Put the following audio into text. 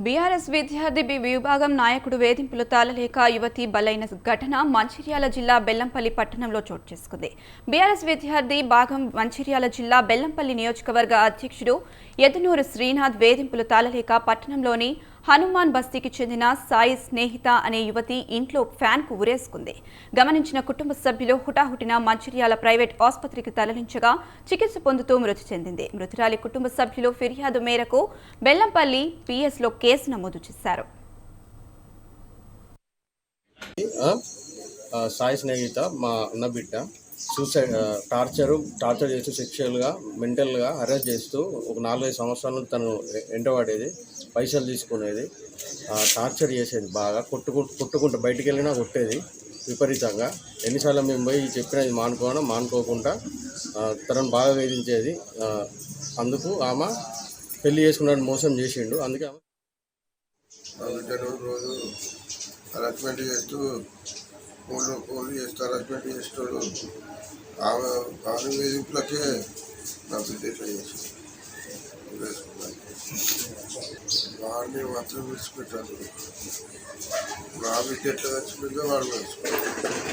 BRS విద్యార్థి విభాగం నాయకుడు వేధింపులు తాళలేక యువతి బలైన ఘటన మంచిర్యాల జిల్లా బెల్లంపల్లి పట్టణంలో చోటు చేసుకుంది. బీఆర్ఎస్ విద్యార్థి భాగం మంచిర్యాల జిల్లా బెల్లంపల్లి నియోజకవర్గ అధ్యక్షుడు యదునూరు శ్రీనాథ్ వేధింపులు తాళలేక పట్టణంలోని హనుమాన్ బస్తీకి చెందిన సాయి స్నేహిత అనే యువతి ఇంట్లో ఫ్యాన్కు ఉరేసుకుంది. గమనించిన కుటుంబ సభ్యులు హుటాహుటిన మంచిర్యాల ప్రైవేట్ ఆసుపత్రికి తరలించగా చికిత్స పొందుతూ మృతి చెందింది. మృతురాలి కుటుంబ సభ్యులు ఫిర్యాదు మేరకు బెల్లంపల్లి పిఎస్లో కేసు నమోదు చేశారు. సాయి స్నేహిత మా అన్న బిడ్డ సూసైడ్ టార్చర్ చేస్తూ సెక్షువల్గా మెంటల్గా హరాస్ చేస్తూ ఒక 4-5 సంవత్సరాలు తను ఎంటవాడేది, పైసలు తీసుకునేది, టార్చర్ చేసేది, బాగా కొట్టుకుంటూ బయటికి వెళ్ళినా కొట్టేది విపరీతంగా. ఎన్నిసార్లు మేము పోయి చెప్పినది మానుకోకుండా తనను బాగా వేధించేది. అందుకు ఆమె పెళ్లి చేసుకున్నాడు, మోసం చేసిండు. అందుకే రోజు హరాస్మెంట్ చేస్తూ ఫోన్లు చేస్తూ హరాస్మెంట్ చేస్తాడు. ఆమె వేధింపులకే నా బిడ్డ ఇట్లా చేసి వాడిని మాత్రం విడిచిపెట్టాను. నా బిడ్డ ఎట్లా చచ్చిపోయిందో వాడు విడిచిపెట్టాను.